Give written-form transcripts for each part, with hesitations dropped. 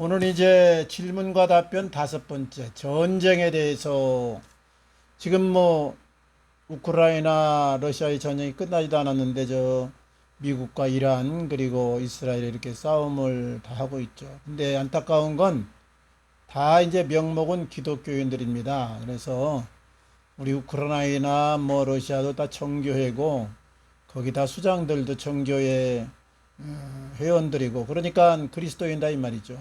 오늘 이제 질문과 답변 다섯 번째, 전쟁에 대해서 지금 뭐 우크라이나 러시아의 전쟁이 끝나지도 않았는데 미국과 이란 그리고 이스라엘이 이렇게 싸움을 다 하고 있죠. 근데 안타까운 건 다 이제 명목은 기독교인들입니다. 그래서 우리 우크라이나 뭐 러시아도 다 정교회고 거기 다 수장들도 정교회 회원들이고 그러니까 그리스도인다 이 말이죠.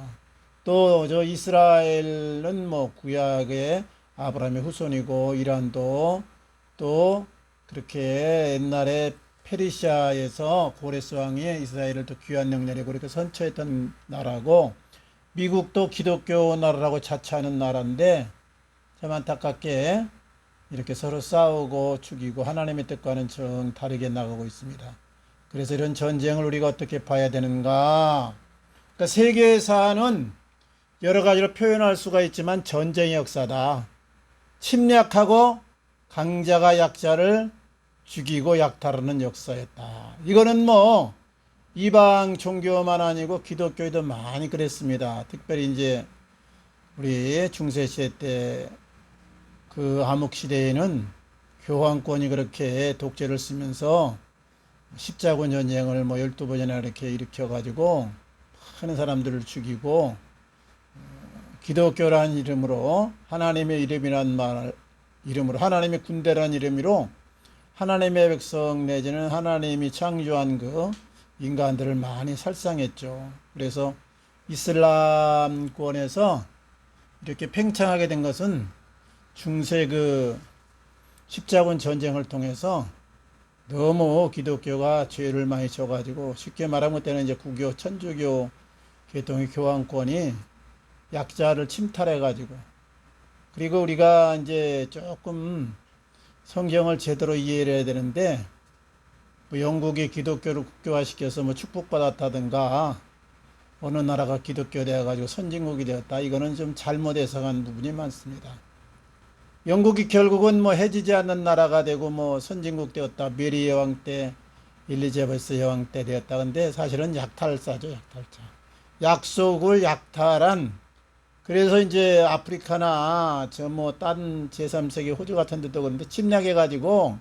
또 이스라엘은 뭐 구약의 아브라함의 후손이고 이란도 또 그렇게 옛날에 페르시아에서 고레스 왕이 이스라엘을 또 귀환 영내리고 그렇게 선처했던 나라고 미국도 기독교 나라라고 자처하는 나라인데 참 안타깝게 이렇게 서로 싸우고 죽이고 하나님의 뜻과는 정 다르게 나가고 있습니다. 그래서 이런 전쟁을 우리가 어떻게 봐야 되는가? 그러니까 세계사는 여러 가지로 표현할 수가 있지만 전쟁의 역사다. 침략하고 강자가 약자를 죽이고 약탈하는 역사였다. 이거는 뭐 이방 종교만 아니고 기독교에도 많이 그랬습니다. 특별히 이제 우리 중세시대 때 그 암흑시대에는 교황권이 그렇게 독재를 쓰면서 십자군 전쟁을 뭐 12번이나 이렇게 일으켜가지고 많은 사람들을 죽이고 기독교라는 이름으로 하나님의 이름이란 이름으로 하나님의 군대라는 이름으로 하나님의 백성 내지는 하나님이 창조한 그 인간들을 많이 살상했죠. 그래서 이슬람권에서 이렇게 팽창하게 된 것은 중세 그 십자군 전쟁을 통해서 너무 기독교가 죄를 많이 져가지고 쉽게 말하면 그때는 이제 구교 천주교 계통의 교황권이 약자를 침탈해가지고 그리고 우리가 이제 조금 성경을 제대로 이해를 해야 되는데 뭐 영국이 기독교를 국교화시켜서 뭐 축복받았다든가 어느 나라가 기독교 되어가지고 선진국이 되었다 이거는 좀 잘못 해석한 부분이 많습니다. 영국이 결국은 뭐 해지지 않는 나라가 되고 뭐 선진국 되었다. 메리 여왕 때 엘리자베스 여왕 때 되었다. 근데 사실은 약탈사죠. 약탈자. 약속을 약탈한 그래서 이제 아프리카나 저 뭐 딴 제3세계 호주 같은 데도 그런데 침략해 가지고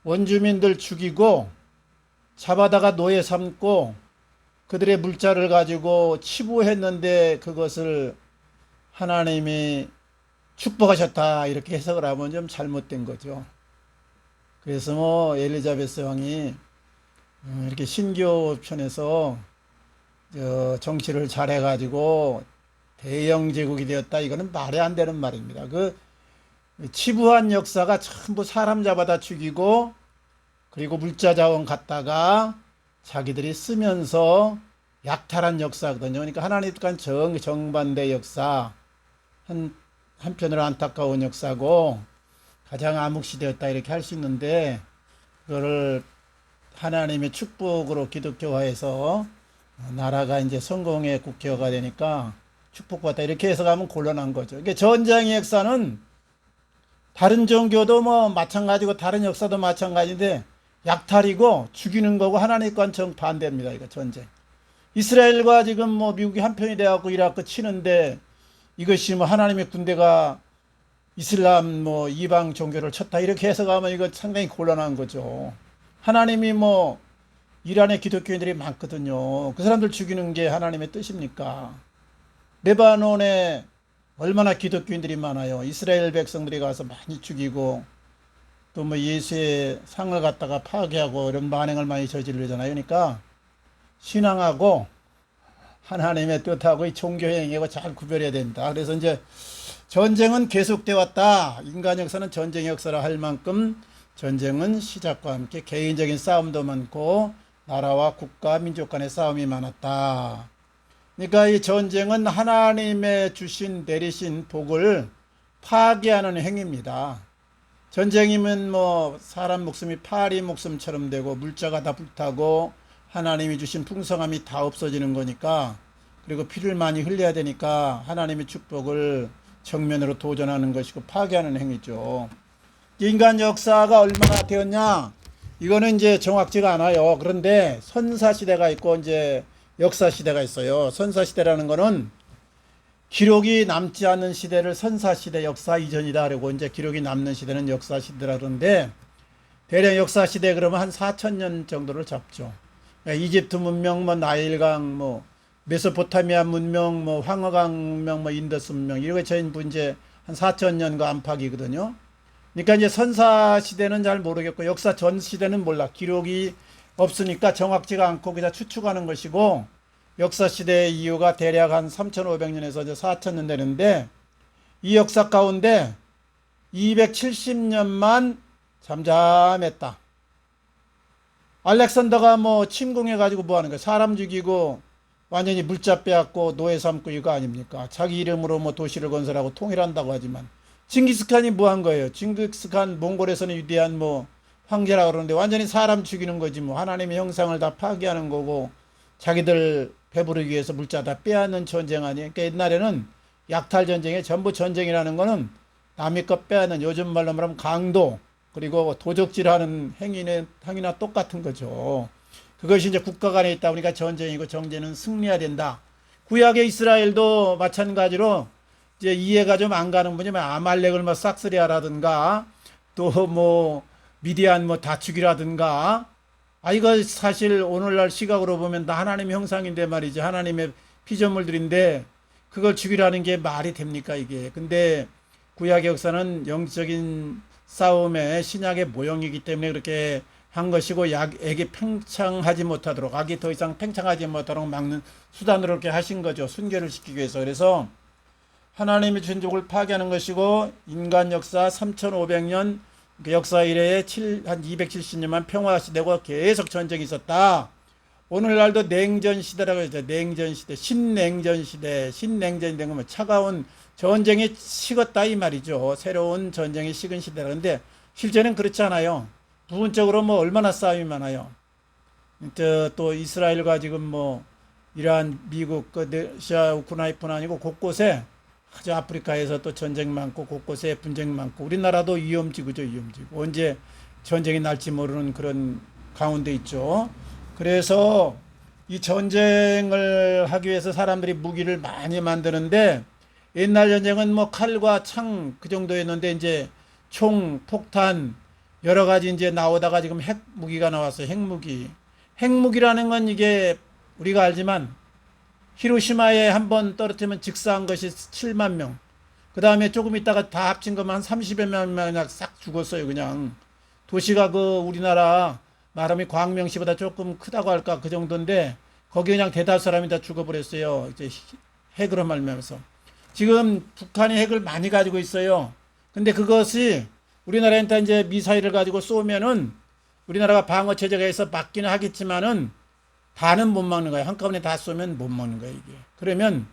원주민들 죽이고 잡아다가 노예 삼고 그들의 물자를 가지고 치부했는데 그것을 하나님이 축복하셨다 이렇게 해석을 하면 좀 잘못된 거죠. 그래서 뭐 엘리자베스 왕이 이렇게 신교 편에서 정치를 잘해가지고 대영 제국이 되었다 이거는 말이 안 되는 말입니다. 그 치부한 역사가 전부 사람 잡아다 죽이고 그리고 물자 자원 갖다가 자기들이 쓰면서 약탈한 역사거든요. 그러니까 하나님과 정반대 역사 한편으로 안타까운 역사고 가장 암흑시대였다 이렇게 할 수 있는데 그거를 하나님의 축복으로 기독교화해서 나라가 이제 성공의 국회가 되니까 축복받다 이렇게 해석하면 곤란한 거죠. 그러니까 전쟁의 역사는 다른 종교도 뭐 마찬가지고 다른 역사도 마찬가지인데 약탈이고 죽이는 거고 하나님과는 정반대입니다. 이거 전쟁. 이스라엘과 지금 뭐 미국이 한편이 돼갖고 이라크 치는데 이것이 뭐 하나님의 군대가 이슬람 뭐 이방 종교를 쳤다 이렇게 해석하면 이거 상당히 곤란한 거죠. 하나님이 뭐 이란의 기독교인들이 많거든요. 그 사람들 죽이는 게 하나님의 뜻입니까? 레바논에 얼마나 기독교인들이 많아요. 이스라엘 백성들이 가서 많이 죽이고 또 뭐 예수의 상을 갖다가 파괴하고 이런 만행을 많이 저지르잖아요. 그러니까 신앙하고 하나님의 뜻하고 이 종교 행위하고 잘 구별해야 됩니다. 그래서 이제 전쟁은 계속돼 왔다. 인간 역사는 전쟁의 역사라 할 만큼 전쟁은 시작과 함께 개인적인 싸움도 많고 나라와 국가 민족 간의 싸움이 많았다. 그러니까 이 전쟁은 하나님의 주신 내리신 복을 파괴하는 행위입니다. 전쟁이면 뭐 사람 목숨이 파리 목숨처럼 되고 물자가 다 불타고 하나님이 주신 풍성함이 다 없어지는 거니까 그리고 피를 많이 흘려야 되니까 하나님의 축복을 정면으로 도전하는 것이고 파괴하는 행위죠. 인간 역사가 얼마나 되었냐? 이거는 이제 정확지가 않아요. 그런데 선사시대가 있고 이제 역사시대가 있어요. 선사시대라는 거는 기록이 남지 않는 시대를 선사시대, 역사 이전이다. 그리고 이제 기록이 남는 시대는 역사시대라 그러는데, 대략 역사시대 그러면 한 4,000년 정도를 잡죠. 그러니까 이집트 문명, 뭐 나일강, 뭐 메소포타미아 문명, 뭐 황허강 문명, 뭐 인더스 문명, 이런 게 전부 이제 한 4,000년과 안팎이거든요. 그러니까 이제 선사 시대는 잘 모르겠고, 역사 전 시대는 몰라. 기록이 없으니까 정확지가 않고 그냥 추측하는 것이고, 역사 시대의 이유가 대략 한 3,500년에서 이제 4,000년 되는데, 이 역사 가운데 270년만 잠잠했다. 알렉산더가 뭐 침공해가지고 뭐 하는 거야? 사람 죽이고 완전히 물자 빼앗고 노예 삼고 이거 아닙니까? 자기 이름으로 뭐 도시를 건설하고 통일한다고 하지만 징기스칸이 뭐 한 거예요? 징기스칸 몽골에서는 위대한 뭐 황제라고 그러는데 완전히 사람 죽이는 거지 뭐. 하나님의 형상을 다 파괴하는 거고 자기들 배부르기 위해서 물자 다 빼앗는 전쟁 아니에요. 그러니까 옛날에는 약탈 전쟁에 전부 전쟁이라는 거는 남의 것 빼앗는, 요즘 말로 말하면 강도, 그리고 도적질하는 행위나 똑같은 거죠. 그것이 이제 국가 간에 있다 보니까 전쟁이고 정쟁은 승리해야 된다. 구약의 이스라엘도 마찬가지로 이제 이해가 좀 안 가는 분이면 아말렉을 뭐 싹쓸이하라든가 또 뭐 미디안 뭐 다축이라든가, 이거 사실 오늘날 시각으로 보면 다 하나님의 형상인데 말이지, 하나님의 피조물들인데 그걸 죽이라는 게 말이 됩니까 이게. 근데 구약의 역사는 영적인 싸움의 신약의 모형이기 때문에 그렇게 한 것이고, 악이 팽창하지 못하도록, 악이 더 이상 팽창하지 못하도록 막는 수단으로 그렇게 하신 거죠. 순결을 시키기 위해서. 그래서 하나님의 존족을 파괴하는 것이고, 인간 역사 3,500년 역사 이래에 한 270년만 평화시대고 계속 전쟁이 있었다. 오늘날도 냉전시대라고 하죠. 냉전시대, 신냉전시대, 신냉전이 된 거면 차가운 전쟁이 식었다 이 말이죠. 새로운 전쟁이 식은 시대라. 근데 실제는 그렇지 않아요. 부분적으로 뭐 얼마나 싸움이 많아요. 또 이스라엘과 지금 뭐 이란, 미국, 러시아, 우크라이나뿐 아니고 곳곳에, 아주 아프리카에서 또 전쟁 많고 곳곳에 분쟁 많고, 우리나라도 위험지구죠, 위험지구. 언제 전쟁이 날지 모르는 그런 가운데 있죠. 그래서 이 전쟁을 하기 위해서 사람들이 무기를 많이 만드는데, 옛날 전쟁은 뭐 칼과 창 그 정도였는데 이제 총, 폭탄 여러 가지 이제 나오다가 지금 핵무기가 나왔어요. 핵무기. 핵무기라는 건 이게 우리가 알지만 히로시마에 한번 떨어뜨리면 직사한 것이 7만 명. 그 다음에 조금 있다가 다 합친 것만 한 30여 명만 그냥 싹 죽었어요. 그냥 도시가 그 우리나라 말하면 광명시보다 조금 크다고 할까 그 정도인데 거기 그냥 대다수 사람이 다 죽어버렸어요. 이제 핵으로 말미암아서. 지금 북한이 핵을 많이 가지고 있어요. 근데 그것이 우리나라한테 이제 미사일을 가지고 쏘면은 우리나라가 방어 체제가 있어 막기는 하겠지만은 다는 못 막는 거예요. 한꺼번에 다 쏘면 못 막는 거예요, 이게. 그러면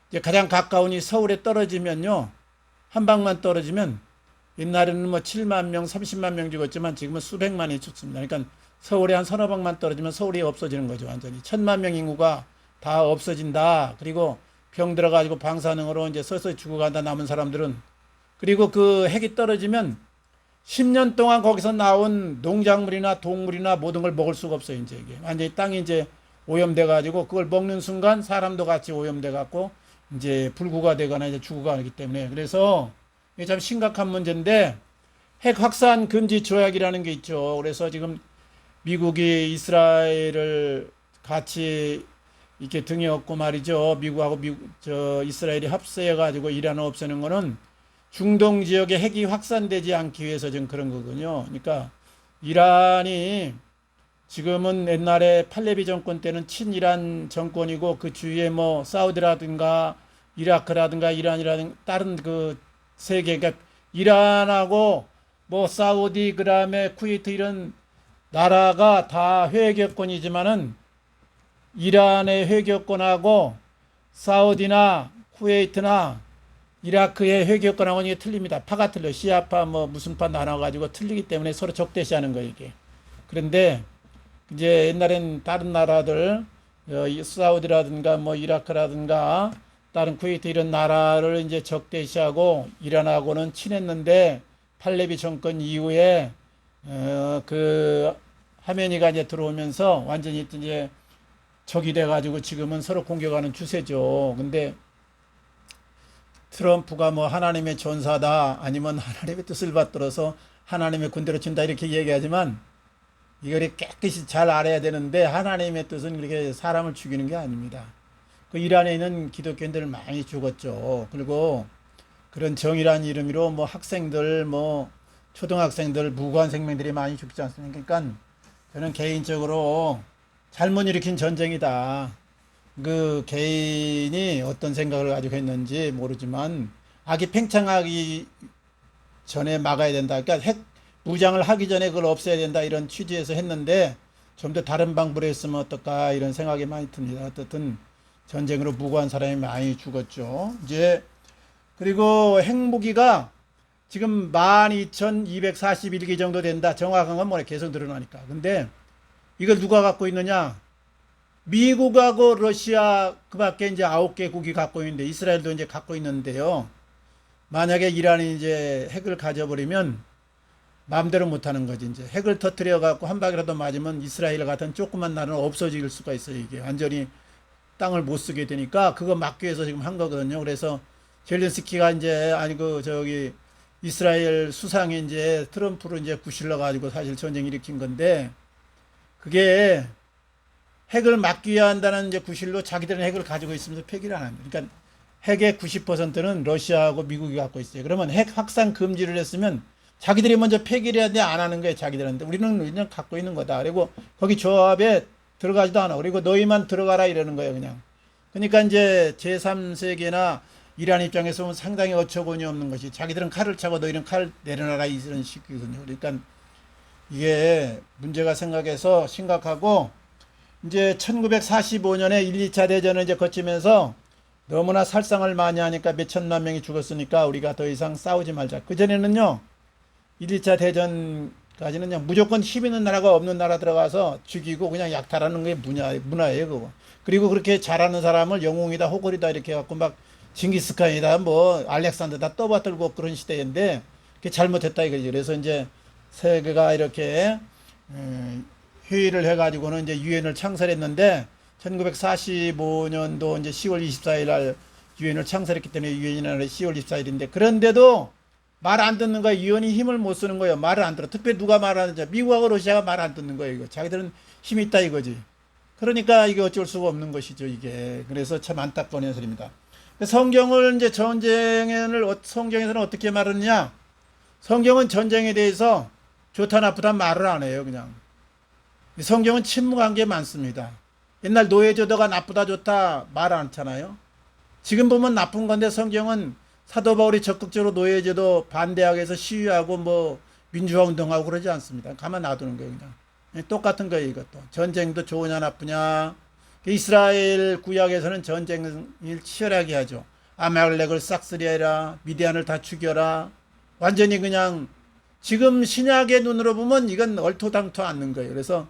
이제 가장 가까운 이 서울에 떨어지면요. 한 방만 떨어지면 옛날에는 뭐 7만 명, 30만 명 죽었지만 지금은 수백만이 죽습니다. 그러니까 서울에 한 서너 방만 떨어지면 서울이 없어지는 거죠, 완전히. 1,000만 명 인구가 다 없어진다. 그리고 병 들어가지고 방사능으로 이제 서서히 죽어간다, 남은 사람들은. 그리고 그 핵이 떨어지면 10년 동안 거기서 나온 농작물이나 동물이나 모든 걸 먹을 수가 없어요, 이제 이게. 완전히 땅이 이제 오염돼가지고 그걸 먹는 순간 사람도 같이 오염돼갖고 이제 불구가 되거나 이제 죽어가기 때문에. 그래서 이게 참 심각한 문제인데, 핵 확산 금지 조약이라는 게 있죠. 그래서 지금 미국이 이스라엘을 같이 이렇게 등에 업고 말이죠. 미국하고 이스라엘이 합세해가지고 이란을 없애는 거는 중동 지역에 핵이 확산되지 않기 위해서 지금 그런 거군요. 그러니까 이란이 지금은 옛날에 팔레비 정권 때는 친이란 정권이고 그 주위에 뭐 사우디라든가 이라크라든가 이란이라든가 다른 그 세계, 그러니까 이란하고 뭐 사우디 그다음에 쿠웨이트 이런 나라가 다 회계권이지만은 이란의 회계권하고 사우디나 쿠웨이트나 이라크의 회계권하고는 이게 틀립니다. 파가 틀려. 시아파 뭐 무슨 파 나눠가지고 틀리기 때문에 서로 적대시하는 거예요, 이게. 그런데 이제 옛날엔 다른 나라들, 사우디라든가 뭐 이라크라든가 다른 쿠웨이트 이런 나라를 이제 적대시하고 이란하고는 친했는데 팔레비 정권 이후에 그 하메니가 이제 들어오면서 완전히 이제 적이 돼가지고 지금은 서로 공격하는 추세죠. 근데 트럼프가 뭐 하나님의 전사다 아니면 하나님의 뜻을 받들어서 하나님의 군대로 친다 이렇게 얘기하지만 이걸 깨끗이 잘 알아야 되는데 하나님의 뜻은 그렇게 사람을 죽이는 게 아닙니다. 그 이란에 있는 기독교인들 많이 죽었죠. 그리고 그런 정의란 이름으로 뭐 학생들 뭐 초등학생들 무고한 생명들이 많이 죽지 않습니까? 그러니까 저는 개인적으로 잘못 일으킨 전쟁이다. 그 개인이 어떤 생각을 가지고 했는지 모르지만 악이 팽창하기 전에 막아야 된다. 그러니까 핵 무장을 하기 전에 그걸 없애야 된다. 이런 취지에서 했는데 좀 더 다른 방법으로 했으면 어떨까 이런 생각이 많이 듭니다. 어떻든 전쟁으로 무고한 사람이 많이 죽었죠. 이제 그리고 핵무기가 지금 12,241개 정도 된다. 정확한 건 뭐래 계속 늘어나니까. 근데 이걸 누가 갖고 있느냐? 미국하고 러시아 그밖에 이제 9개국이 갖고 있는데 이스라엘도 이제 갖고 있는데요. 만약에 이란이 이제 핵을 가져버리면 마음대로 못하는 거지. 이제 핵을 터뜨려 갖고 한 방이라도 맞으면 이스라엘 같은 조그만 나라는 없어질 수가 있어요. 이게 완전히 땅을 못 쓰게 되니까 그거 막기 위해서 지금 한 거거든요. 그래서 젤렌스키가 이제 아니 그 저기 이스라엘 수상이 이제 트럼프로 이제 구실러 가지고 사실 전쟁 일으킨 건데 그게 핵을 막기 한다는 이제 구실로 자기들은 핵을 가지고 있으면서 폐기를 안 합니다. 그러니까 핵의 90%는 러시아하고 미국이 갖고 있어요. 그러면 핵 확산 금지를 했으면 자기들이 먼저 폐기를 해야 돼 안 하는 거예요. 자기들한테 우리는 그냥 갖고 있는 거다. 그리고 거기 조합에 들어가지도 않아. 그리고 너희만 들어가라 이러는 거예요. 그냥. 그러니까 이제 제3세계나 이란 입장에서 보면 상당히 어처구니 없는 것이 자기들은 칼을 차고 너희는 칼 내려놔라 이런 식이거든요. 그러니까 이게 문제가 생각해서 심각하고 이제 1945년에 1, 2차 대전을 이제 거치면서 너무나 살상을 많이 하니까 몇 천만 명이 죽었으니까 우리가 더 이상 싸우지 말자. 그전에는요, 1, 2차 대전까지는요, 무조건 힘 있는 나라가 없는 나라 들어가서 죽이고 그냥 약탈하는 게 문화예요, 그거. 그리고 그렇게 잘하는 사람을 영웅이다, 호걸이다 이렇게 해갖고 막 징기스칸이다, 뭐, 알렉산더다 떠받들고 그런 시대인데, 그게 잘못했다 이거지. 그래서 이제 세계가 이렇게, 회의를 해가지고는 이제 유엔을 창설했는데, 1945년도 이제 10월 24일 날 유엔을 창설했기 때문에 유엔이라는 10월 24일인데, 그런데도 말 안 듣는 거예요. 유엔이 힘을 못 쓰는 거예요. 말을 안 들어. 특별히 누가 말하는지, 미국하고 러시아가 말 안 듣는 거예요. 이거. 자기들은 힘이 있다 이거지. 그러니까 이게 어쩔 수가 없는 것이죠, 이게. 그래서 참 안타까운 현실입니다. 성경을 이제 성경에서는 어떻게 말하느냐? 성경은 전쟁에 대해서 좋다 나쁘다 말을 안 해요, 그냥. 성경은 침묵한 게 많습니다. 옛날 노예제도가 나쁘다 좋다 말 안 하잖아요. 지금 보면 나쁜 건데 성경은 사도 바울이 적극적으로 노예제도 반대하기 위해서 시위하고 뭐 민주화 운동하고 그러지 않습니다. 가만 놔두는 거예요, 그냥. 똑같은 거예요, 이것도. 전쟁도 좋으냐 나쁘냐. 이스라엘 구약에서는 전쟁을 치열하게 하죠. 아말렉을 싹쓸이해라. 미디안을 다 죽여라. 완전히 그냥 지금 신약의 눈으로 보면 이건 얼토당토 않는 거예요. 그래서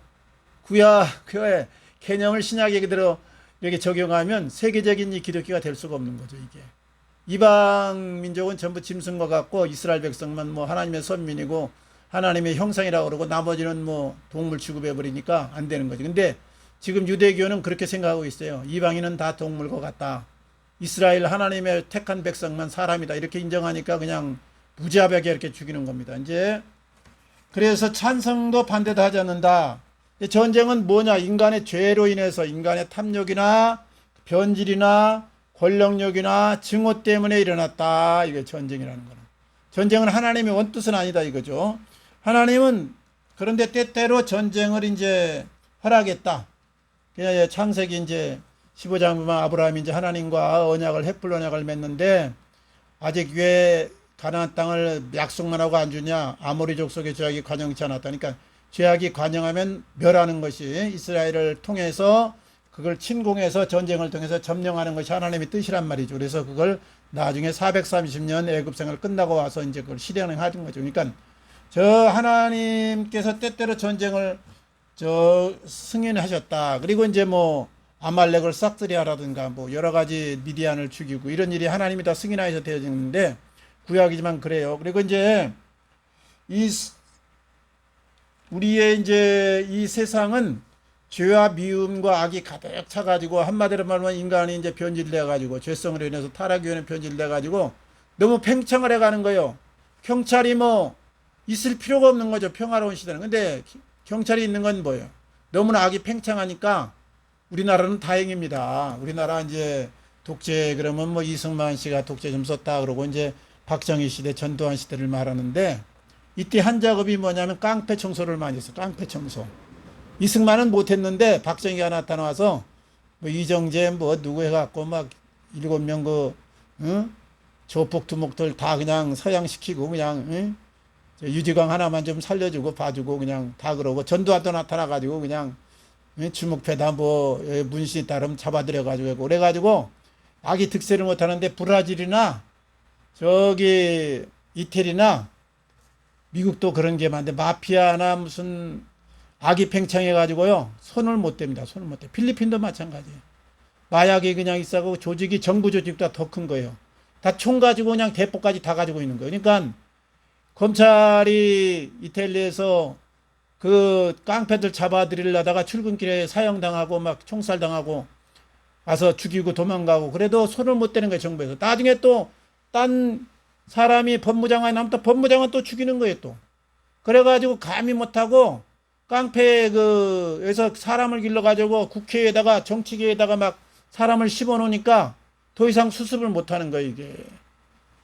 구약의 개념을 신약에 그대로 이렇게 적용하면 세계적인 이 기독교가 될 수가 없는 거죠, 이게. 이방 민족은 전부 짐승과 같고 이스라엘 백성만 뭐 하나님의 선민이고 하나님의 형상이라고 그러고 나머지는 뭐 동물 취급해 버리니까 안 되는 거죠. 근데 지금 유대교는 그렇게 생각하고 있어요. 이방인은 다 동물과 같다. 이스라엘 하나님의 택한 백성만 사람이다. 이렇게 인정하니까 그냥 무지하게 이렇게 죽이는 겁니다. 이제 그래서 찬성도 반대도 하지 않는다. 전쟁은 뭐냐? 인간의 죄로 인해서 인간의 탐욕이나 변질이나 권력욕이나 증오 때문에 일어났다. 이게 전쟁이라는 거는. 전쟁은 하나님의 원뜻은 아니다 이거죠. 하나님은 그런데 때때로 전쟁을 이제 허락했다. 그냥 창세기 이제 15장 보면 아브라함이 이제 하나님과 햇불 언약을 맺는데 아직 왜 가나안 땅을 약속만 하고 안 주냐? 아모리 족속의 죄악이 관영치 않았다. 그러니까 죄악이 관영하면 멸하는 것이 이스라엘을 통해서 그걸 침공해서 전쟁을 통해서 점령하는 것이 하나님의 뜻이란 말이죠. 그래서 그걸 나중에 430년 애굽 생활 끝나고 와서 이제 그걸 실행하는 거죠. 그러니까 저 하나님께서 때때로 전쟁을 승인하셨다. 그리고 이제 뭐 아말렉을 싹쓸이하라든가 뭐 여러 가지 미디안을 죽이고 이런 일이 하나님이 다 승인하셔서 되어지는데 구약이지만 그래요. 그리고 이제 우리의 이제 이 세상은 죄와 미움과 악이 가득 차가지고 한마디로 말하면 인간이 이제 변질돼가지고 죄성으로 인해서 타락이 인해 변질돼가지고 너무 팽창을 해가는 거예요. 경찰이 뭐 있을 필요가 없는 거죠. 평화로운 시대는. 근데 경찰이 있는 건 뭐예요? 너무나 악이 팽창하니까 우리나라는 다행입니다. 우리나라 이제 독재 그러면 뭐 이승만 씨가 독재 좀 썼다 그러고 이제 박정희 시대, 전두환 시대를 말하는데 이때 한 작업이 뭐냐면 깡패 청소를 많이 했어요. 깡패 청소. 이승만은 못했는데 박정희가 나타나서 뭐 이정재 뭐 누구 해갖고 막 7명 그 응? 조폭 두목들 다 그냥 서양시키고 그냥 응? 유지광 하나만 좀 살려주고 봐주고 그냥 다 그러고 전두환도 나타나가지고 그냥 주먹패다 뭐 문신이 따르면 잡아들여가지고 그래가지고 악이 득세를 못하는데 브라질이나 저기 이태리나 미국도 그런 게 많은데 마피아나 무슨 악이 팽창해가지고요 손을 못 댑니다. 손을 못 대. 필리핀도 마찬가지예요. 마약이 그냥 있어가고 조직이 정부 조직보다 더 큰 거예요. 다 총 가지고 그냥 대포까지 다 가지고 있는 거예요. 그러니까 검찰이 이태리에서 그 깡패들 잡아들이려다가 출근길에 사형당하고 막 총살당하고 와서 죽이고 도망가고 그래도 손을 못 대는 거예요. 정부에서. 나중에 또 딴 사람이 법무장관이 나면 또 법무장관 또 죽이는 거예요. 또. 그래가지고 감히 못하고 깡패 그에서 사람을 길러가지고 국회에다가 정치계에다가 막 사람을 씹어놓으니까 더 이상 수습을 못하는 거예요.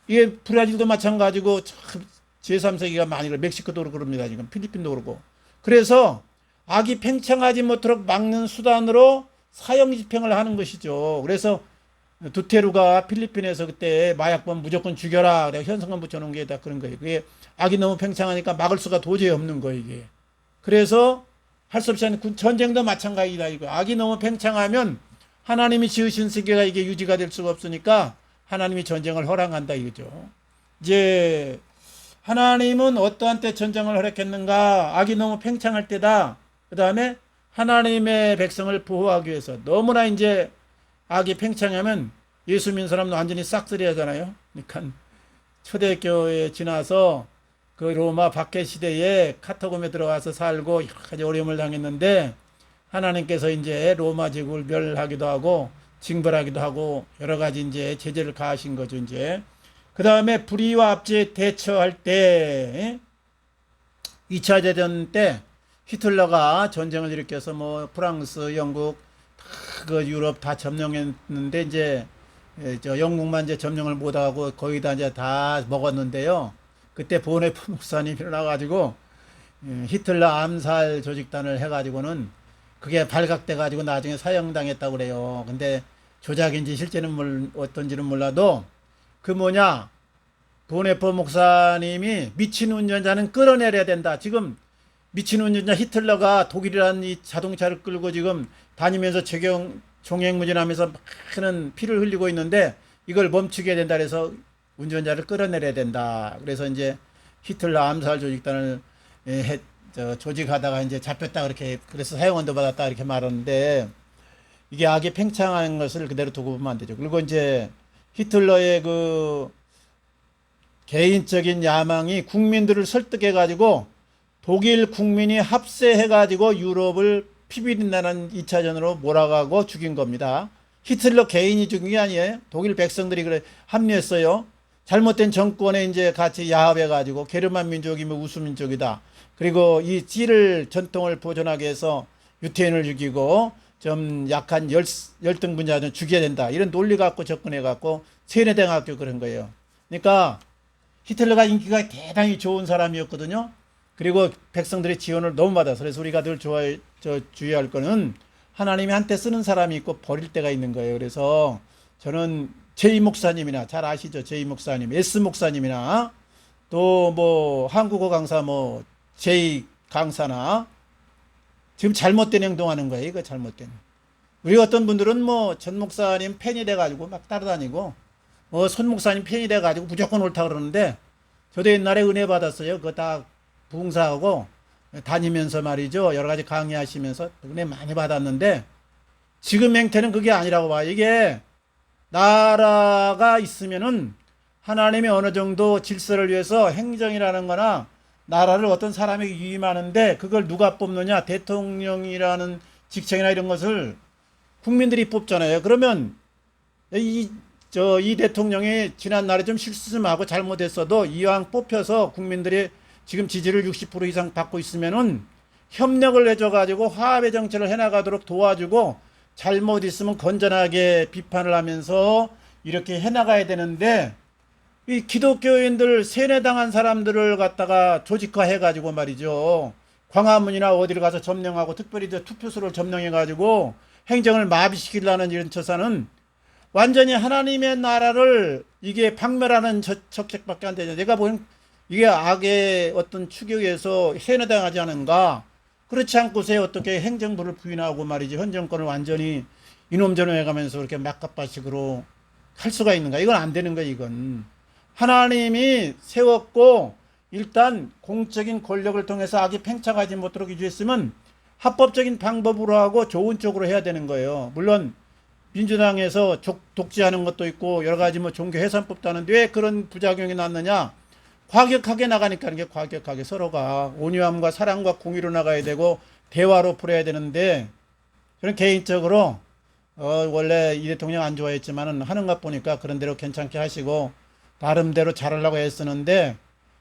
이게 브라질도 마찬가지고 참 제3세계가 많이 그래. 멕시코도 그럽니다. 지금 필리핀도 그러고. 그래서 악이 팽창하지 못하도록 막는 수단으로 사형 집행을 하는 것이죠. 그래서 두테루가 필리핀에서 그때 마약범 무조건 죽여라. 그래 현상금 붙여놓은 게 다 그런 거예요. 그게 악이 너무 팽창하니까 막을 수가 도저히 없는 거예요. 이게. 그래서 할 수 없이 하는 전쟁도 마찬가지다. 이거 악이 너무 팽창하면 하나님이 지으신 세계가 이게 유지가 될 수가 없으니까 하나님이 전쟁을 허락한다 이거죠. 이제 하나님은 어떠한 때 전쟁을 허락했는가? 악이 너무 팽창할 때다. 그 다음에 하나님의 백성을 보호하기 위해서 너무나 이제 악이 팽창하면 예수 믿는 사람은 완전히 싹쓸이 하잖아요. 그러니까 초대교회에 지나서 그 로마 박해 시대에 카타콤에 들어가서 살고 여러 가지 어려움을 당했는데 하나님께서 이제 로마 제국을 멸하기도 하고 징벌하기도 하고 여러 가지 이제 제재를 가하신 거죠. 이제 그 다음에 불의와 압제에 대처할 때 2차 대전 때 히틀러가 전쟁을 일으켜서 뭐 프랑스, 영국, 그 유럽 다 점령했는데 이제 저 영국만 이제 점령을 못하고 거의 다 이제 다 먹었는데요. 그때 보네프 목사님이 일어나가지고 히틀러 암살 조직단을 해가지고는 그게 발각돼가지고 나중에 사형당했다고 그래요. 근데 조작인지 실제는 어떤지는 몰라도 그 뭐냐 보네프 목사님이 미친 운전자는 끌어내려야 된다. 지금 미친 운전자 히틀러가 독일이라는 이 자동차를 끌고 지금 다니면서 종횡무진하면서 많은 피를 흘리고 있는데 이걸 멈추게 된다 그래서 운전자를 끌어내려야 된다. 그래서 이제 히틀러 암살 조직단을 조직하다가 이제 잡혔다 그렇게 그래서 사형원도 받았다 이렇게 말하는데 이게 악이 팽창한 것을 그대로 두고 보면 안 되죠. 그리고 이제 히틀러의 그 개인적인 야망이 국민들을 설득해 가지고 독일 국민이 합세해 가지고 유럽을 피비린내는 2차전으로 몰아가고 죽인 겁니다. 히틀러 개인이 죽인 게 아니에요. 독일 백성들이 그래 합류했어요. 잘못된 정권에 이제 같이 야합해 가지고 게르만 민족이면 우수 민족이다. 그리고 이 찌를 전통을 보존하기 위해서 유태인을 죽이고 좀 약한 열등 분자는 죽여야 된다. 이런 논리 갖고 접근해 갖고 세뇌당하고 그런 거예요. 그러니까 히틀러가 인기가 대단히 좋은 사람이었거든요. 그리고 백성들의 지원을 너무 받아서 그래서 우리가 늘 주의할 거는 하나님이 한때 쓰는 사람이 있고 버릴 때가 있는 거예요. 그래서 저는 제이 목사님이나 잘 아시죠? 제이 목사님, S 목사님이나 또 뭐 한국어 강사 뭐 제이 강사나 지금 잘못된 행동하는 거예요. 이거 잘못된. 우리 어떤 분들은 뭐 전 목사님 팬이 돼가지고 막 따라다니고 손 목사님 팬이 돼가지고 무조건 옳다 그러는데 저도 옛날에 은혜 받았어요. 그거 다 봉사하고 다니면서 말이죠. 여러 가지 강의하시면서 은혜 많이 받았는데 지금 행태는 그게 아니라고 봐요. 이게 나라가 있으면은 하나님이 어느 정도 질서를 위해서 행정이라는 거나 나라를 어떤 사람에게 위임하는데 그걸 누가 뽑느냐 대통령이라는 직책이나 이런 것을 국민들이 뽑잖아요. 그러면 이 대통령이 지난날에 좀 실수 좀 하고 잘못했어도 이왕 뽑혀서 국민들이 지금 지지를 60% 이상 받고 있으면은 협력을 해줘가지고 화합의 정치를 해나가도록 도와주고 잘못 있으면 건전하게 비판을 하면서 이렇게 해나가야 되는데 이 기독교인들 세뇌당한 사람들을 갖다가 조직화해가지고 말이죠. 광화문이나 어디를 가서 점령하고 특별히 투표소를 점령해가지고 행정을 마비시키려는 이런 처사는 완전히 하나님의 나라를 이게 박멸하는 적책밖에 안 되죠. 내가 보면 이게 악의 어떤 추격에서 세뇌당하지 않은가. 그렇지 않고서 어떻게 행정부를 부인하고 말이지 현 정권을 완전히 이놈저놈해가면서 그렇게 막갑바식으로 할 수가 있는가. 이건 안 되는 거야. 이건 하나님이 세웠고 일단 공적인 권력을 통해서 악이 팽창하지 못하도록 유지했으면 합법적인 방법으로 하고 좋은 쪽으로 해야 되는 거예요. 물론 민주당에서 독재하는 것도 있고 여러 가지 뭐 종교 해산법도 하는데 왜 그런 부작용이 났느냐. 과격하게 나가니까 이게 과격하게 서로가 온유함과 사랑과 공의로 나가야 되고 대화로 풀어야 되는데 저는 개인적으로 원래 이 대통령 안 좋아했지만은 하는 것 보니까 그런 대로 괜찮게 하시고 나름대로 잘하려고 애쓰는데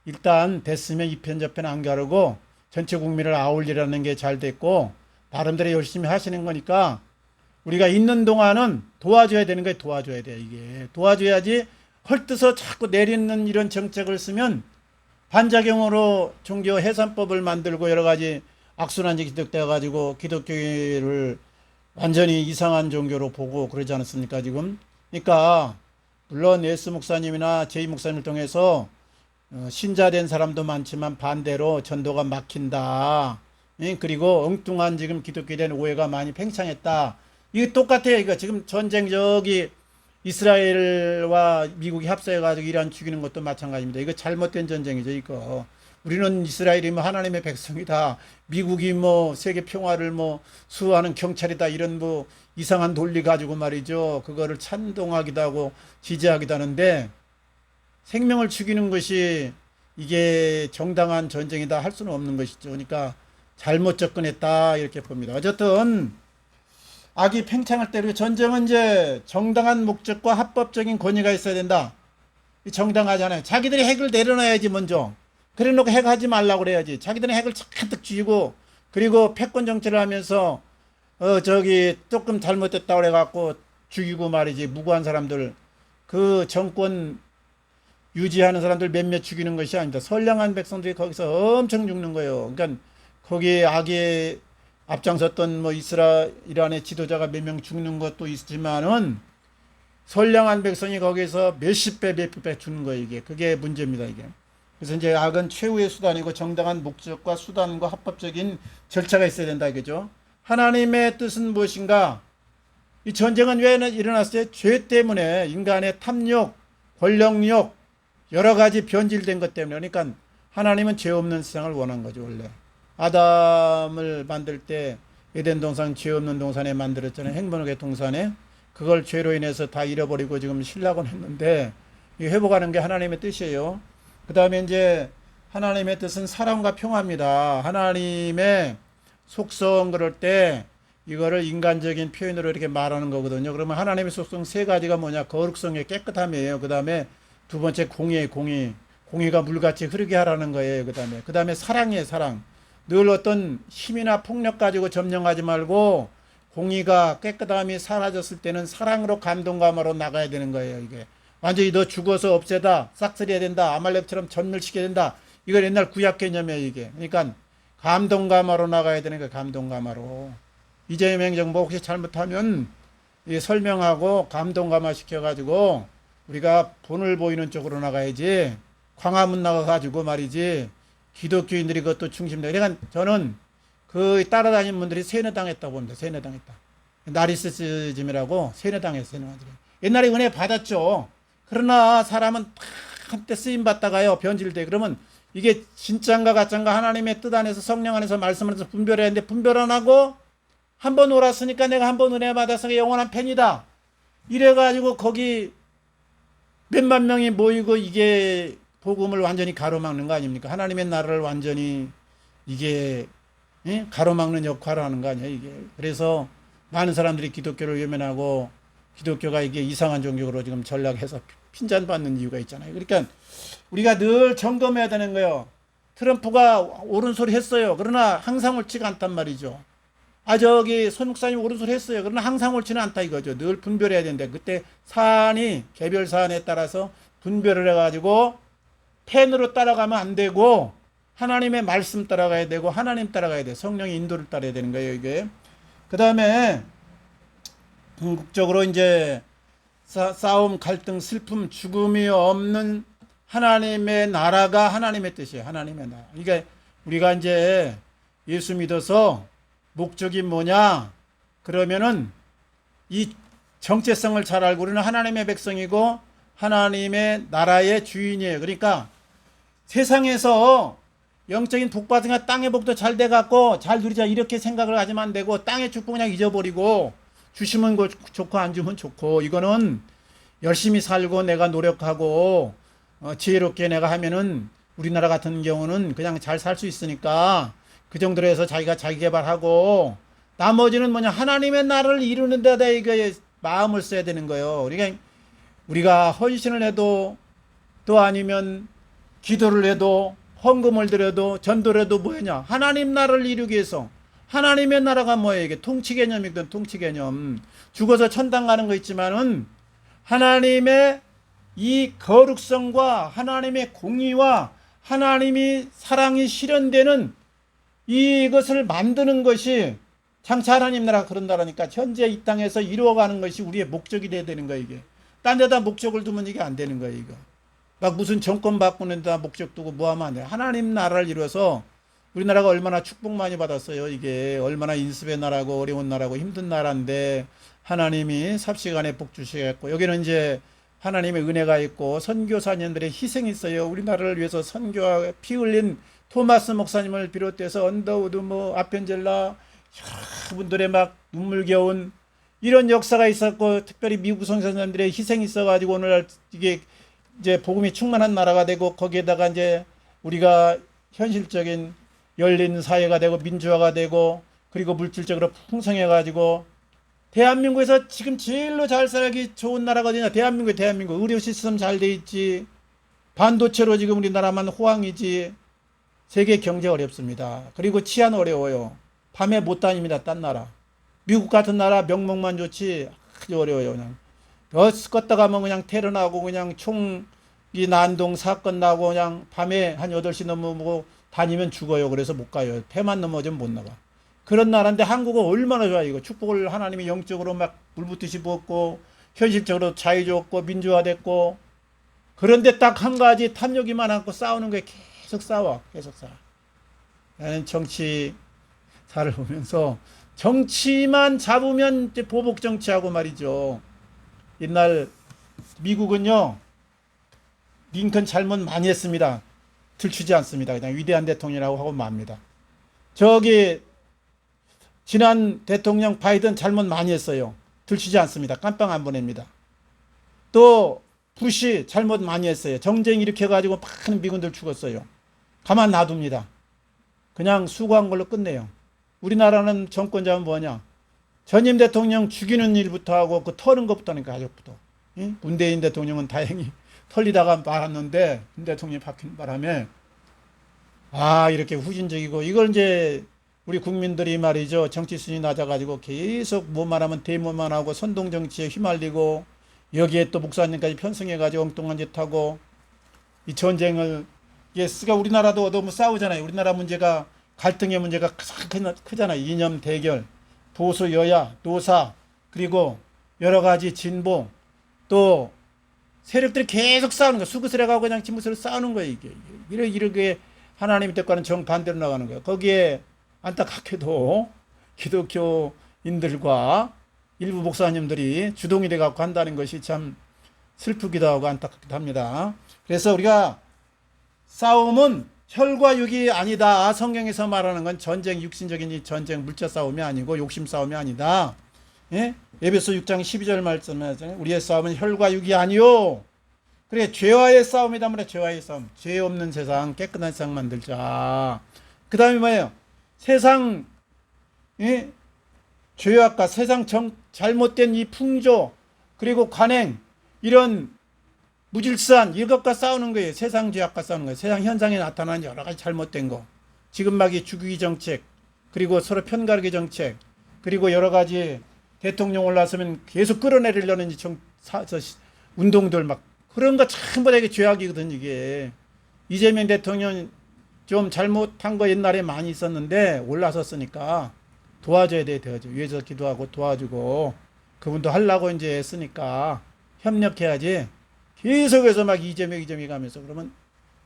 일단 됐으면 이편 저편 안 가르고 전체 국민을 아울리라는 게 잘 됐고 나름대로 열심히 하시는 거니까 우리가 있는 동안은 도와줘야 되는 거예요. 도와줘야 돼. 이게 도와줘야지 헐뜯어 자꾸 내리는 이런 정책을 쓰면 반작용으로 종교 해산법을 만들고 여러 가지 악순환이 기득되어 가지고 기독교를 완전히 이상한 종교로 보고 그러지 않았습니까 지금. 그러니까 물론 예수 목사님이나 제이 목사님을 통해서 신자된 사람도 많지만 반대로 전도가 막힌다. 그리고 엉뚱한 지금 기독교에 대한 오해가 많이 팽창했다. 이게 똑같아요. 이거 지금 전쟁 저기 이스라엘과 미국이 합세해가지고 이란 죽이는 것도 마찬가지입니다. 이거 잘못된 전쟁이죠, 이거. 우리는 이스라엘이 뭐 하나님의 백성이다. 미국이 뭐 세계 평화를 뭐 수호하는 경찰이다. 이런 뭐 이상한 논리 가지고 말이죠. 그거를 찬동하기도 하고 지지하기도 하는데 생명을 죽이는 것이 이게 정당한 전쟁이다 할 수는 없는 것이죠. 그러니까 잘못 접근했다 이렇게 봅니다. 어쨌든 악이 팽창할 때 전쟁은 이제 정당한 목적과 합법적인 권위가 있어야 된다. 정당하잖아요. 자기들이 핵을 내려놔야지 먼저. 그래 놓고 핵 하지 말라고 그래야지. 자기들은 핵을 잔뜩 쥐고 그리고 패권 정치를 하면서 조금 잘못됐다고 그래갖고 죽이고 말이지. 무고한 사람들 그 정권 유지하는 사람들 몇몇 죽이는 것이 아니다. 선량한 백성들이 거기서 엄청 죽는 거예요. 그러니까 거기에 악의 앞장섰던 뭐 이란의 지도자가 몇 명 죽는 것도 있지만은 선량한 백성이 거기서 몇십 배, 몇백 배 죽는 거예요, 이게. 그게 문제입니다, 이게. 그래서 이제 악은 최후의 수단이고 정당한 목적과 수단과 합법적인 절차가 있어야 된다, 이거죠. 하나님의 뜻은 무엇인가? 이 전쟁은 왜 일어났어요? 죄 때문에 인간의 탐욕, 권력욕, 여러 가지 변질된 것 때문에. 그러니까 하나님은 죄 없는 세상을 원한 거죠, 원래. 아담을 만들 때 에덴 동산 죄 없는 동산에 만들었잖아요. 행복의 동산에. 그걸 죄로 인해서 다 잃어버리고 지금 실락은 했는데 회복하는 게 하나님의 뜻이에요. 그 다음에 이제 하나님의 뜻은 사랑과 평화입니다. 하나님의 속성 그럴 때 이거를 인간적인 표현으로 이렇게 말하는 거거든요. 그러면 하나님의 속성 세 가지가 뭐냐? 거룩성의 깨끗함이에요. 그 다음에 두 번째 공의의 공의. 공의가 물같이 흐르게 하라는 거예요. 그 다음에 사랑이에요. 사랑. 늘 어떤 힘이나 폭력 가지고 점령하지 말고 공의가 깨끗함이 사라졌을 때는 사랑으로 감동감으로 나가야 되는 거예요. 이게 완전히 너 죽어서 없애다 싹쓸이해야 된다 아말렉처럼 전멸시켜야 된다. 이걸 옛날 구약 개념이에요. 이게 그러니까 감동감으로 나가야 되는 거예요. 감동감으로. 이재명 행정부 혹시 잘못하면 설명하고 감동감화 시켜가지고 우리가 본을 보이는 쪽으로 나가야지 광화문 나가가지고 말이지 기독교인들이 그것도 중심돼. 그러니까 저는 그 따라다니는 분들이 세뇌당했다고 봅니다. 세뇌당했다. 나리시즘이라고 세뇌당했어요. 옛날에 은혜 받았죠. 그러나 사람은 한때 쓰임 받다가요 변질돼. 그러면 이게 진짜인가 가짜인가 하나님의 뜻 안에서 성령 안에서 말씀 안에서 분별해야 하는데 분별 안 하고 한 번 옳았으니까 내가 한 번 은혜 받아서 영원한 팬이다. 이래가지고 거기 몇만 명이 모이고 이게 복음을 완전히 가로막는 거 아닙니까? 하나님의 나라를 완전히 이게 예? 가로막는 역할을 하는 거 아니야 이게. 그래서 많은 사람들이 기독교를 외면하고 기독교가 이게 이상한 종교로 지금 전락해서 핀잔받는 이유가 있잖아요. 그러니까 우리가 늘 점검해야 되는 거예요. 트럼프가 옳은 소리 했어요. 그러나 항상 옳지가 않단 말이죠. 저기 손 목사님 옳은 소리 했어요. 그러나 항상 옳지는 않다 이거죠. 늘 분별해야 되는데 그때 사안이 개별 사안에 따라서 분별을 해가지고 펜으로 따라가면 안 되고 하나님의 말씀 따라가야 되고 하나님 따라가야 돼. 성령의 인도를 따라야 되는 거예요 이게. 그 다음에 궁극적으로 이제 싸움, 갈등, 슬픔, 죽음이 없는 하나님의 나라가 하나님의 뜻이에요. 하나님의 나라. 그러니까 우리가 이제 예수 믿어서 목적이 뭐냐? 그러면은 이 정체성을 잘 알고 우리는 하나님의 백성이고 하나님의 나라의 주인이에요. 그러니까 세상에서 영적인 복 받으니까 땅의 복도 잘 돼갖고 잘 누리자 이렇게 생각을 하지면 안 되고 땅의 축복 그냥 잊어버리고 주시면 좋고 안 주면 좋고 이거는 열심히 살고 내가 노력하고 지혜롭게 내가 하면은 우리나라 같은 경우는 그냥 잘 살 수 있으니까 그 정도로 해서 자기가 자기 개발하고 나머지는 뭐냐 하나님의 나라를 이루는 데다 이거에 마음을 써야 되는 거예요. 그러니까 우리가 헌신을 해도 또 아니면 기도를 해도 헌금을 드려도 전도를 해도 뭐냐 하나님 나라를 이루기 위해서 하나님의 나라가 뭐예요? 이게 통치 개념이거든. 통치 개념. 죽어서 천당 가는 거 있지만은 하나님의 이 거룩성과 하나님의 공의와 하나님이 사랑이 실현되는 이것을 만드는 것이 장차 하나님 나라가 그런다라니까 현재 이 땅에서 이루어가는 것이 우리의 목적이 돼야 되는 거야 이게. 딴 데다 목적을 두면 이게 안 되는 거야 이거. 막 무슨 정권 바꾸는 데다 목적 두고 뭐 하면 안 돼. 하나님 나라를 이루어서 우리나라가 얼마나 축복 많이 받았어요. 이게 얼마나 인습의 나라고 어려운 나라고 힘든 나라인데 하나님이 삽시간에 복 주시겠고 여기는 이제 하나님의 은혜가 있고 선교사님들의 희생이 있어요. 우리나라를 위해서 선교와 피 흘린 토마스 목사님을 비롯해서 언더우드 뭐 아펜젤라 여러 분들의 막 눈물겨운 이런 역사가 있었고 특별히 미국 선교사님들의 희생이 있어가지고 오늘날 이게 이제 복음이 충만한 나라가 되고 거기에다가 이제 우리가 현실적인 열린 사회가 되고 민주화가 되고 그리고 물질적으로 풍성해가지고 대한민국에서 지금 제일로 잘 살기 좋은 나라가 어디냐? 대한민국 의료 시스템 잘 돼 있지. 반도체로 지금 우리나라만 호황이지. 세계 경제 어렵습니다. 그리고 치안 어려워요. 밤에 못 다닙니다. 딴 나라. 미국 같은 나라 명목만 좋지 아주 어려워요. 그냥 버스 껐다 가면 그냥 테러 나고 그냥 총기 난동 사건 나고 그냥 밤에 한 8시 넘어보고 다니면 죽어요. 그래서 못 가요. 배만 넘어지면 못 나가. 그런 나라인데 한국은 얼마나 좋아 이거. 축복을 하나님이 영적으로 막 물붓듯이 부었고 현실적으로 자유롭고 민주화됐고 그런데 딱 한 가지 탐욕이만 않고 싸우는 거에 계속 싸워. 계속 싸워. 나는 정치사를 보면서 정치만 잡으면 이제 보복 정치하고 말이죠. 옛날 미국은요. 링컨 잘못 많이 했습니다. 들추지 않습니다. 그냥 위대한 대통령이라고 하고 맙니다. 저기 지난 대통령 바이든 잘못 많이 했어요. 들추지 않습니다. 깜빵 안 보냅니다. 또 부시 잘못 많이 했어요. 정쟁 일으켜가지고 많은 미군들 죽었어요. 가만 놔둡니다. 그냥 수고한 걸로 끝내요. 우리나라는 정권자는 뭐냐? 전임 대통령 죽이는 일부터 하고 그 터는 것부터 하니까 가족부터. 응? 문대인 대통령은 다행히 털리다가 말았는데 문 대통령이 바뀐 바람에 이렇게 후진적이고 이걸 이제 우리 국민들이 말이죠. 정치 순위 낮아가지고 계속 뭐만 하면 데모만 하고 선동정치에 휘말리고 여기에 또 목사님까지 편승해가지고 엉뚱한 짓 하고 이 전쟁을 쓰가 우리나라도 너무 싸우잖아요. 우리나라 문제가 갈등의 문제가 크잖아요. 이념 대결, 보수 여야, 노사 그리고 여러 가지 진보 또 세력들이 계속 싸우는 거예요. 수그스레 가고 그냥 진무스레 싸우는 거예요. 이렇게 하나님의 뜻과는 정반대로 나가는 거예요. 거기에 안타깝게도 기독교인들과 일부 목사님들이 주동이 돼갖고 한다는 것이 참 슬프기도 하고 안타깝기도 합니다. 그래서 우리가 싸움은 혈과 육이 아니다. 성경에서 말하는 건 전쟁, 육신적인 전쟁, 물자 싸움이 아니고 욕심 싸움이 아니다. 예? 에베소 6장 12절 말씀하잖아요. 우리의 싸움은 혈과 육이 아니요. 그래, 죄와의 싸움이다. 말이야. 죄와의 싸움. 죄 없는 세상, 깨끗한 세상 만들자. 그 다음에 뭐예요? 세상 죄악과 세상 잘못된 이 풍조 그리고 관행 이런 무질서한 이것과 싸우는 거예요. 세상 죄악과 싸우는 거예요. 세상 현상에 나타나는 여러 가지 잘못된 거. 지금 막 이 죽이기 정책 그리고 서로 편가르기 정책 그리고 여러 가지 대통령 올라서면 계속 끌어내리려는 운동들 막 그런 거 전부 다 이게 죄악이거든 이게. 이재명 대통령 좀 잘못한 거 옛날에 많이 있었는데 올라섰으니까 도와줘야 돼. 위에서 기도하고 도와주고 그분도 하려고 이제 했으니까 협력해야지. 계속해서 막 이재명 가면서 그러면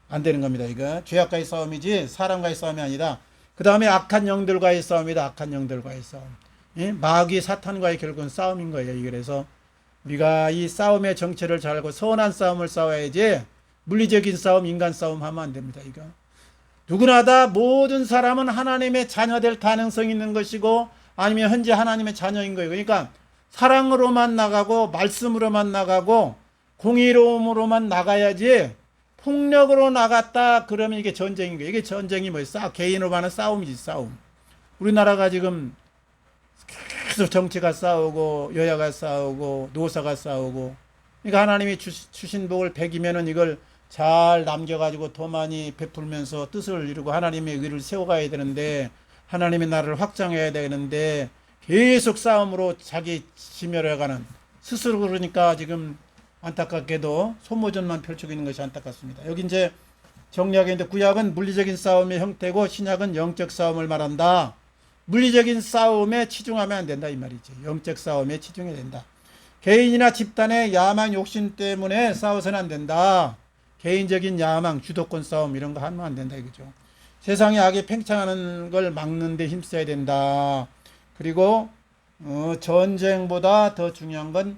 안 되는 겁니다. 이거 죄악과의 싸움이지 사람과의 싸움이 아니다. 그 다음에 악한 영들과의 싸움이다. 악한 영들과의 싸움. 마귀 사탄과의 결국은 싸움인 거예요. 그래서 우리가 이 싸움의 정체를 잘 알고 선한 싸움을 싸워야지 물리적인 싸움, 인간 싸움 하면 안 됩니다. 이거 누구나 다 모든 사람은 하나님의 자녀될 가능성이 있는 것이고 아니면 현재 하나님의 자녀인 거예요. 그러니까 사랑으로만 나가고 말씀으로만 나가고 공의로움으로만 나가야지 폭력으로 나갔다 그러면 이게 전쟁인 거예요. 이게 전쟁이 뭐예요? 개인으로 하는 싸움이지 싸움. 우리나라가 지금 계속 정치가 싸우고 여야가 싸우고 노사가 싸우고 그러니까 하나님이 주신 복을 배기면은 이걸 잘 남겨가지고 더 많이 베풀면서 뜻을 이루고 하나님의 의를 세워가야 되는데 하나님의 나라를 확장해야 되는데 계속 싸움으로 자기 지멸해가는 스스로 그러니까 지금 안타깝게도 소모전만 펼치고 있는 것이 안타깝습니다. 여기 이제 정리하겠는데 구약은 물리적인 싸움의 형태고 신약은 영적 싸움을 말한다. 물리적인 싸움에 치중하면 안 된다 이 말이지. 영적 싸움에 치중해야 된다. 개인이나 집단의 야망 욕심 때문에 싸워서는 안 된다. 개인적인 야망 주도권 싸움 이런 거 하면 안 된다 이거죠. 세상의 악에 팽창하는 걸 막는 데 힘써야 된다. 그리고 전쟁보다 더 중요한 건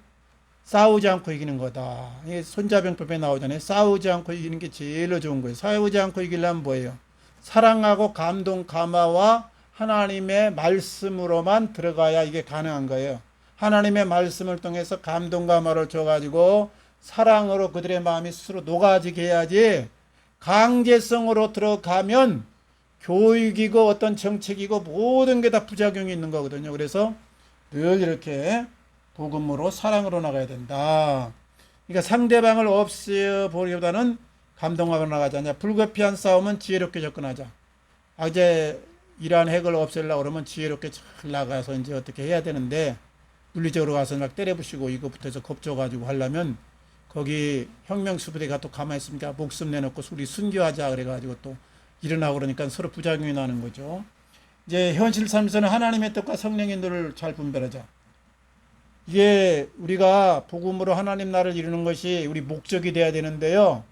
싸우지 않고 이기는 거다. 손자병법에 나오잖아요. 싸우지 않고 이기는 게 제일 좋은 거예요. 싸우지 않고 이기려면 뭐예요? 사랑하고 감동, 감화와 하나님의 말씀으로만 들어가야 이게 가능한 거예요. 하나님의 말씀을 통해서 감동, 감화를 줘가지고 사랑으로 그들의 마음이 스스로 녹아지게 해야지 강제성으로 들어가면 교육이고 어떤 정책이고 모든 게 다 부작용이 있는 거거든요. 그래서 늘 이렇게 복음으로 사랑으로 나가야 된다. 그러니까 상대방을 없애보기보다는 감동하고 나가자. 불가피한 싸움은 지혜롭게 접근하자. 이제 이러한 핵을 없애려고 그러면 지혜롭게 잘 나가서 이제 어떻게 해야 되는데 물리적으로 가서 막 때려부시고 이거부터 해서 겁줘가지고 하려면 거기 혁명수부대가 또 가만히 있으니까 목숨 내놓고 우리 순교하자 그래가지고 또 일어나고 그러니까 서로 부작용이 나는 거죠. 이제 현실 삶에서는 하나님의 뜻과 성령의 인도를 잘 분별하자. 이게 우리가 복음으로 하나님 나라를 이루는 것이 우리 목적이 돼야 되는데요.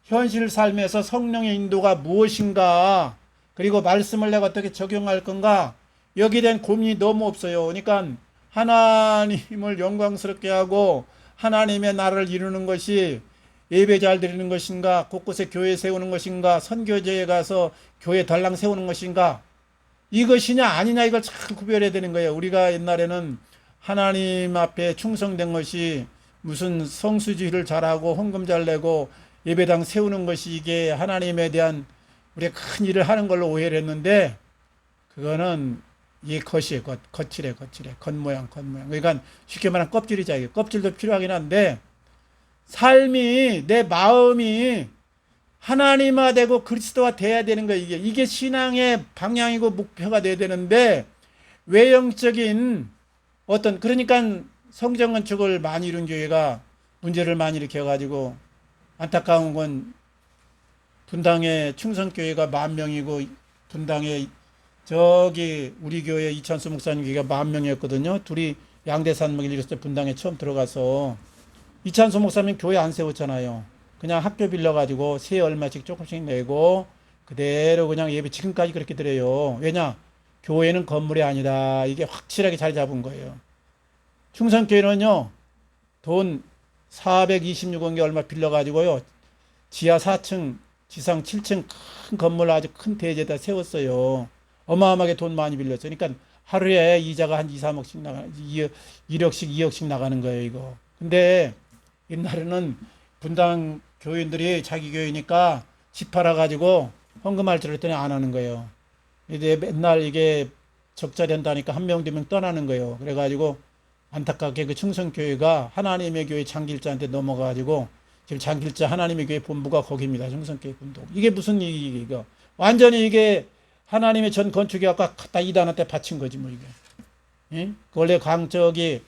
현실 삶에서 성령의 인도가 무엇인가 그리고 말씀을 내가 어떻게 적용할 건가 여기에 대한 고민이 너무 없어요. 그러니까 하나님을 영광스럽게 하고 하나님의 나라를 이루는 것이 예배 잘 드리는 것인가 곳곳에 교회 세우는 것인가 선교제에 가서 교회 달랑 세우는 것인가 이것이냐 아니냐 이걸 잘 구별해야 되는 거예요. 우리가 옛날에는 하나님 앞에 충성된 것이 무슨 성수주의를 잘하고 헌금 잘 내고 예배당 세우는 것이 이게 하나님에 대한 우리가 큰 일을 하는 걸로 오해를 했는데 그거는 이게 겉이에요. 겉이래. 겉모양. 그러니까 쉽게 말하면 껍질이자. 이게 껍질도 필요하긴 한데 삶이 내 마음이 하나님화 되고 그리스도화 돼야 되는 거예요. 이게 신앙의 방향이고 목표가 돼야 되는데 외형적인 어떤 그러니까 성전 건축을 많이 이룬 교회가 문제를 많이 일으켜가지고 안타까운 건 분당의 충성교회가 10,000명이고 분당에 저기 우리 교회 이찬수 목사님 교회가 10,000명이었거든요. 둘이 양대산맥을 읽었을 때 분당에 처음 들어가서 이찬수 목사님 교회 안 세웠잖아요. 그냥 학교 빌려가지고 세 얼마씩 조금씩 내고 그대로 그냥 예배 지금까지 그렇게 드려요. 왜냐? 교회는 건물이 아니다. 이게 확실하게 자리 잡은 거예요. 충성교회는요. 돈 426억이 얼마 빌려가지고요. 지하 4층, 지상 7층 큰 건물 아주 큰 대지에다 세웠어요. 어마어마하게 돈 많이 빌렸어요. 그러니까 하루에 이자가 한 2, 3억씩 1억씩 2억씩 나가는 거예요, 이거. 근데 옛날에는 분당 교인들이 자기 교회니까 집 팔아가지고 헌금할 줄 알았더니 안 하는 거예요. 이제 맨날 이게 적자된다니까 한 명 두 명 떠나는 거예요. 그래가지고 안타깝게 그 충성교회가 하나님의 교회 장길자한테 넘어가가지고 지금 장길자 하나님의 교회 본부가 거기입니다. 충성교회 본부. 이게 무슨 이거 완전히 이게 하나님의 전 건축이가 갖다 이단한테 바친 거지 뭐 이게. 예? 그 원래 저기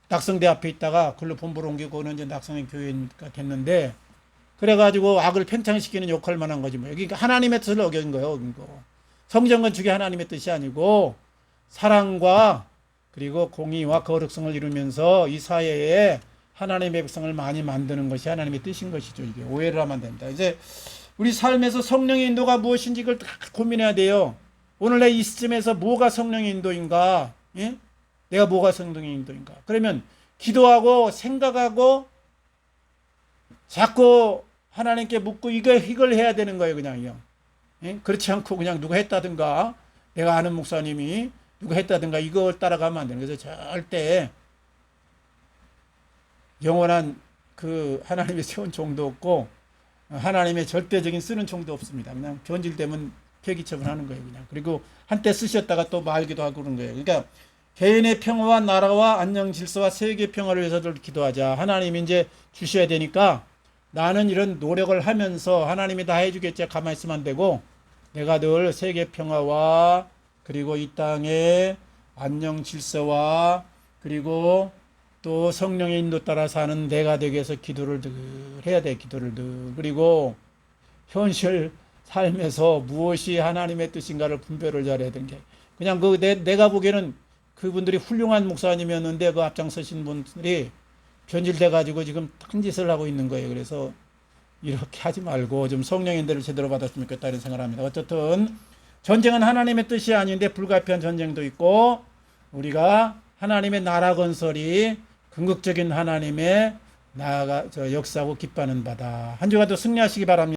낙성대 앞에 있다가 그걸로 본부로 옮기고는 이제 낙성의 교회가 됐는데 그래가지고 악을 팽창시키는 역할만 한 거지 뭐. 여기 하나님의 뜻을 어긴 거예요. 이거. 성전 건축이 하나님의 뜻이 아니고 사랑과 그리고 공의와 거룩성을 이루면서 이 사회에 하나님의 백성을 많이 만드는 것이 하나님의 뜻인 것이죠. 이게 오해를 하면 안 됩니다. 이제 우리 삶에서 성령의 인도가 무엇인지 이걸 다 고민해야 돼요. 오늘날 이 시점에서 뭐가 성령의 인도인가? 예? 내가 뭐가 성령의 인도인가? 그러면 기도하고 생각하고 자꾸 하나님께 묻고 이걸 해야 되는 거예요. 그냥요. 예? 그렇지 않고 그냥 누가 했다든가 내가 아는 목사님이 누가 했다든가 이걸 따라가면 안 되는 거죠. 절대 영원한 그 하나님의 세운 종도 없고 하나님의 절대적인 쓰는 종도 없습니다. 그냥 변질되면 폐기처분하는 거예요. 그냥. 그리고 한때 쓰셨다가 또 말기도 하고 그런 거예요. 그러니까 개인의 평화와 나라와 안녕 질서와 세계 평화를 위해서들 기도하자. 하나님이 이제 주셔야 되니까 나는 이런 노력을 하면서 하나님이 다 해주겠지 가만히 있으면 안 되고 내가 늘 세계 평화와 그리고 이 땅의 안녕 질서와 그리고 또 성령의 인도 따라 사는 내가 되기 위해서 기도를 늘 해야 돼. 기도를 늘. 그리고 현실 삶에서 무엇이 하나님의 뜻인가를 분별을 잘해야 되는 게 그냥 내가 보기에는 그분들이 훌륭한 목사님이었는데 그 앞장서신 분들이 변질돼 가지고 지금 딴 짓을 하고 있는 거예요. 그래서 이렇게 하지 말고 좀 성령의 인도를 제대로 받았으면 좋겠다 이런 생각을 합니다. 어쨌든 전쟁은 하나님의 뜻이 아닌데 불가피한 전쟁도 있고 우리가 하나님의 나라 건설이 궁극적인 하나님의 역사하고 기뻐하는 바다. 한 주간도 승리하시기 바랍니다.